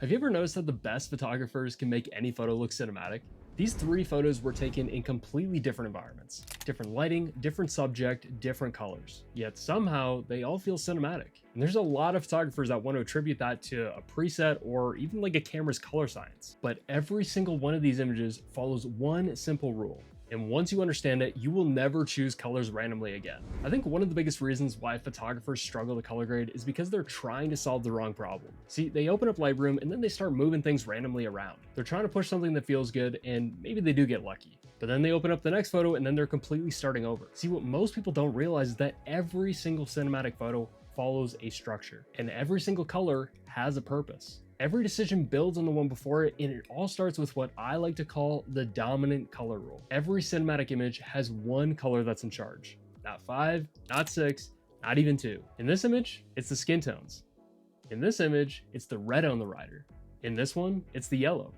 Have you ever noticed that the best photographers can make any photo look cinematic? These three photos were taken in completely different environments, different lighting, different subject, different colors. Yet somehow they all feel cinematic. And there's a lot of photographers that want to attribute that to a preset or even like a camera's color science. But every single one of these images follows one simple rule. And once you understand it, you will never choose colors randomly again. I think one of the biggest reasons why photographers struggle to color grade is because they're trying to solve the wrong problem. See, they open up Lightroom and then they start moving things randomly around. They're trying to push something that feels good and maybe they do get lucky. But then they open up the next photo and then they're completely starting over. See, what most people don't realize is that every single cinematic photo follows a structure and every single color has a purpose. Every decision builds on the one before it, and it all starts with what I like to call the dominant color rule. Every cinematic image has one color that's in charge. Not 5, not 6, not even 2. In this image, it's the skin tones. In this image, it's the red on the rider. In this one, it's the yellow.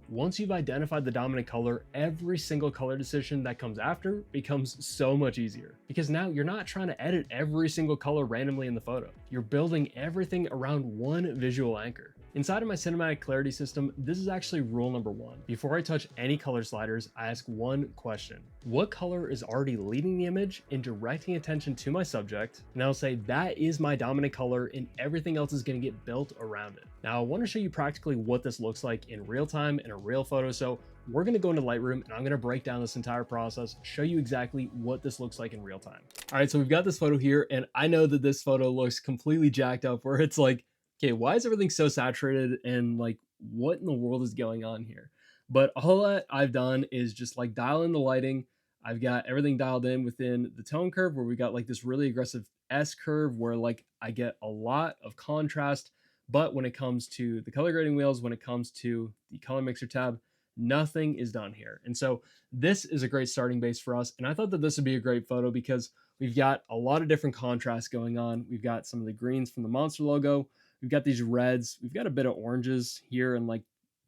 Once you've identified the dominant color, every single color decision that comes after becomes so much easier. Because now you're not trying to edit every single color randomly in the photo. You're building everything around one visual anchor. Inside of my cinematic clarity system, this is actually rule number 1. Before I touch any color sliders, I ask one question. What color is already leading the image and directing attention to my subject? And I'll say that is my dominant color and everything else is going to get built around it. Now I want to show you practically what this looks like in real time in a real photo. So we're going to go into Lightroom and I'm going to break down this entire process, show you exactly what this looks like in real time. All right, so we've got this photo here and I know that this photo looks completely jacked up where it's like, okay, why is everything so saturated and like what in the world is going on here? But all that I've done is just like dial in the lighting. I've got everything dialed in within the tone curve where we got like this really aggressive S curve where like I get a lot of contrast. But when it comes to the color grading wheels, when it comes to the color mixer tab, nothing is done here. And so this is a great starting base for us. And I thought that this would be a great photo because we've got a lot of different contrasts going on. We've got some of the greens from the Monster logo. We've got these reds. We've got a bit of oranges here and like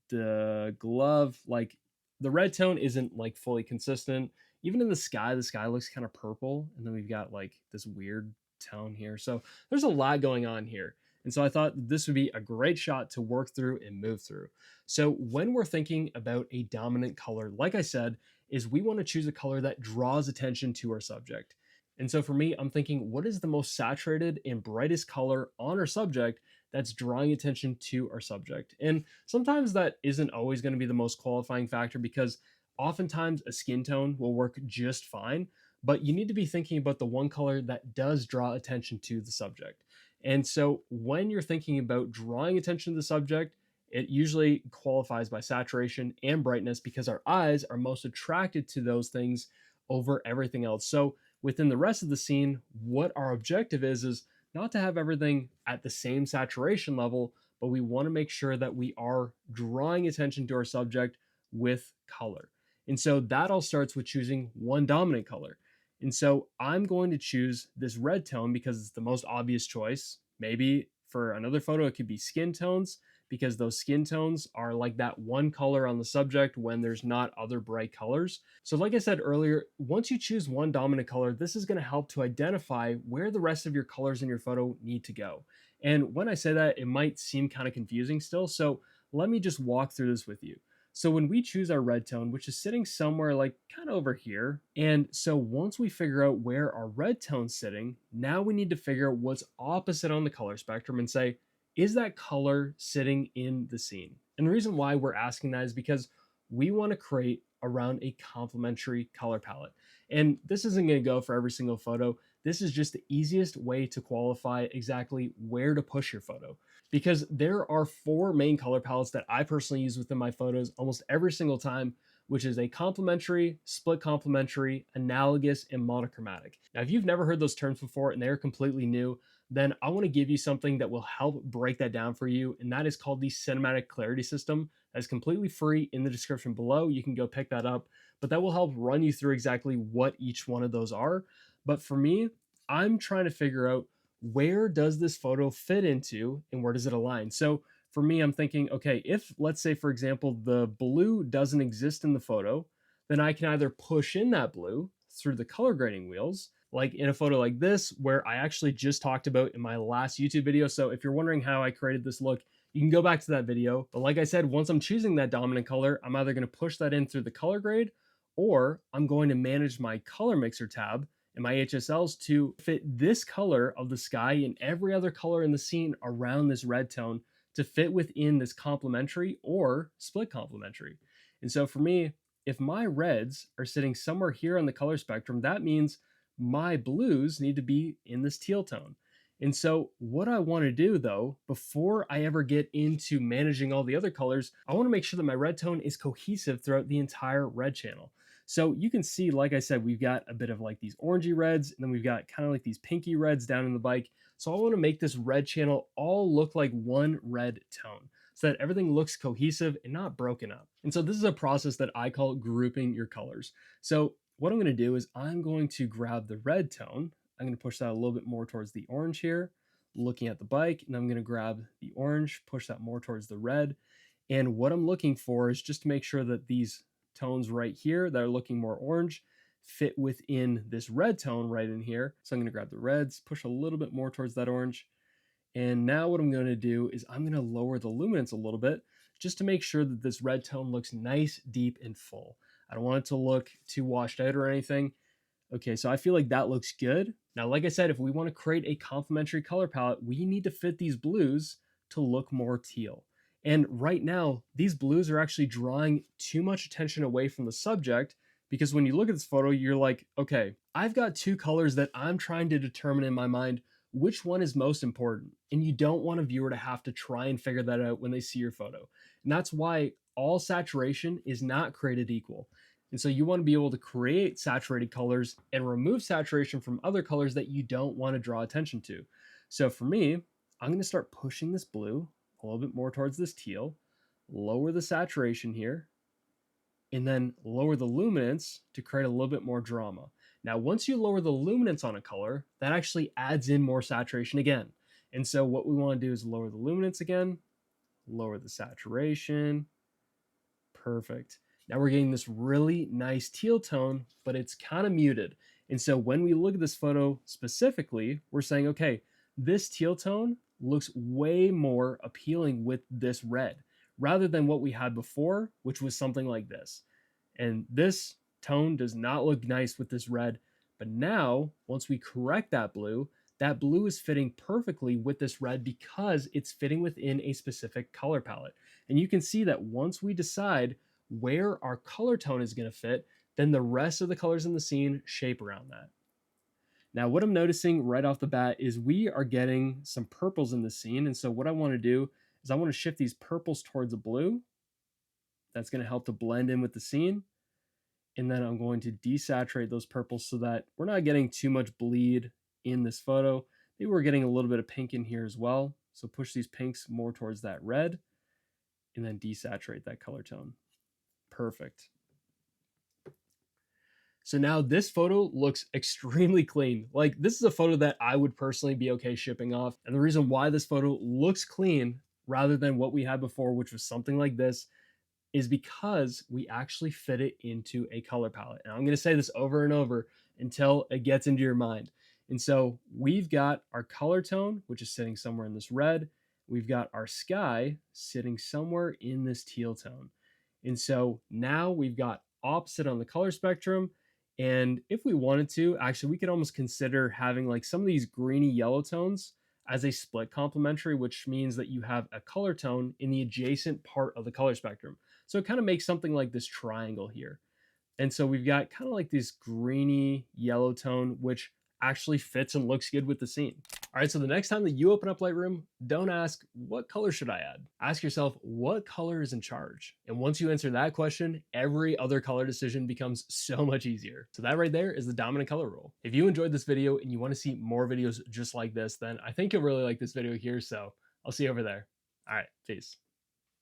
the glove. Like the red tone isn't like fully consistent. Even in the sky looks kind of purple. And then we've got like this weird tone here. So there's a lot going on here. And so I thought this would be a great shot to work through and move through. So when we're thinking about a dominant color, like I said, is we want to choose a color that draws attention to our subject. And so for me, I'm thinking, what is the most saturated and brightest color on our subject that's drawing attention to our subject? And sometimes that isn't always going to be the most qualifying factor because oftentimes a skin tone will work just fine, but you need to be thinking about the one color that does draw attention to the subject. And so when you're thinking about drawing attention to the subject, it usually qualifies by saturation and brightness because our eyes are most attracted to those things over everything else. So within the rest of the scene, what our objective is not to have everything at the same saturation level, but we want to make sure that we are drawing attention to our subject with color. And so that all starts with choosing one dominant color. And so I'm going to choose this red tone because it's the most obvious choice. Maybe for another photo, it could be skin tones because those skin tones are like that one color on the subject when there's not other bright colors. So like I said earlier, once you choose one dominant color, this is going to help to identify where the rest of your colors in your photo need to go. And when I say that, it might seem kind of confusing still. So let me just walk through this with you. So when we choose our red tone, which is sitting somewhere like kind of over here, and so once we figure out where our red tone's sitting, now we need to figure out what's opposite on the color spectrum and say, is that color sitting in the scene? And the reason why we're asking that is because we want to create around a complementary color palette. And this isn't going to go for every single photo. This is just the easiest way to qualify exactly where to push your photo. Because there are 4 main color palettes that I personally use within my photos almost every single time, which is a complementary, split complementary, analogous, and monochromatic. Now, if you've never heard those terms before and they're completely new, then I want to give you something that will help break that down for you. And that is called the Cinematic Clarity System. That's completely free in the description below. You can go pick that up, but that will help run you through exactly what each one of those are. But for me, I'm trying to figure out where does this photo fit into and where does it align? So for me, I'm thinking, okay, if let's say, for example, the blue doesn't exist in the photo, then I can either push in that blue through the color grading wheels, like in a photo like this, where I actually just talked about in my last YouTube video. So if you're wondering how I created this look, You can go back to that video, but like I said, once I'm choosing that dominant color, I'm either going to push that in through the color grade, or I'm going to manage my color mixer tab in my HSLs to fit this color of the sky and every other color in the scene around this red tone to fit within this complementary or split complementary. And so for me, if my reds are sitting somewhere here on the color spectrum, that means my blues need to be in this teal tone. And so what I want to do though, before I ever get into managing all the other colors, I want to make sure that my red tone is cohesive throughout the entire red channel. So you can see, like I said, we've got a bit of like these orangey reds, and then we've got kind of like these pinky reds down in the bike. So I want to make this red channel all look like one red tone so that everything looks cohesive and not broken up. And so this is a process that I call grouping your colors. So what I'm going to do is I'm going to grab the red tone. I'm going to push that a little bit more towards the orange here, looking at the bike, and I'm going to grab the orange, push that more towards the red. And what I'm looking for is just to make sure that these tones right here that are looking more orange fit within this red tone right in here. So I'm going to grab the reds, push a little bit more towards that orange. And now what I'm going to do is I'm going to lower the luminance a little bit just to make sure that this red tone looks nice, deep, and full. I don't want it to look too washed out or anything. Okay, so I feel like that looks good. Now, like I said, if we want to create a complementary color palette, we need to fit these blues to look more teal. And right now, these blues are actually drawing too much attention away from the subject, because when you look at this photo, you're like, okay, I've got two colors that I'm trying to determine in my mind which one is most important. And you don't want a viewer to have to try and figure that out when they see your photo. And that's why all saturation is not created equal. And so you want to be able to create saturated colors and remove saturation from other colors that you don't want to draw attention to. So for me, I'm going to start pushing this blue a little bit more towards this teal, lower the saturation here, and then lower the luminance to create a little bit more drama. Now, once you lower the luminance on a color, that actually adds in more saturation again. And so what we want to do is lower the luminance again, lower the saturation. Perfect. Now we're getting this really nice teal tone, but it's kind of muted. And so when we look at this photo specifically, we're saying, okay, this teal tone looks way more appealing with this red rather than what we had before, which was something like this. And this tone does not look nice with this red. But now, once we correct that blue is fitting perfectly with this red because it's fitting within a specific color palette. And you can see that once we decide where our color tone is going to fit, then the rest of the colors in the scene shape around that. Now, what I'm noticing right off the bat is we are getting some purples in the scene. And so what I want to do is I want to shift these purples towards a blue. That's going to help to blend in with the scene. And then I'm going to desaturate those purples so that we're not getting too much bleed in this photo. Maybe we're getting a little bit of pink in here as well. So push these pinks more towards that red and then desaturate that color tone. Perfect. So now this photo looks extremely clean. Like, this is a photo that I would personally be okay shipping off. And the reason why this photo looks clean rather than what we had before, which was something like this, is because we actually fit it into a color palette. And I'm going to say this over and over until it gets into your mind. And so we've got our color tone, which is sitting somewhere in this red. We've got our sky sitting somewhere in this teal tone. And so now we've got opposite on the color spectrum. And if we wanted to, actually, we could almost consider having like some of these greeny yellow tones as a split complementary, which means that you have a color tone in the adjacent part of the color spectrum. So it kind of makes something like this triangle here. And so we've got kind of like this greeny yellow tone, which actually fits and looks good with the scene. All right, so the next time that you open up Lightroom, don't ask, what color should I add? Ask yourself, what color is in charge? And once you answer that question, every other color decision becomes so much easier. So that right there is the dominant color rule. If you enjoyed this video and you want to see more videos just like this, then I think you'll really like this video here. So I'll see you over there. All right, peace.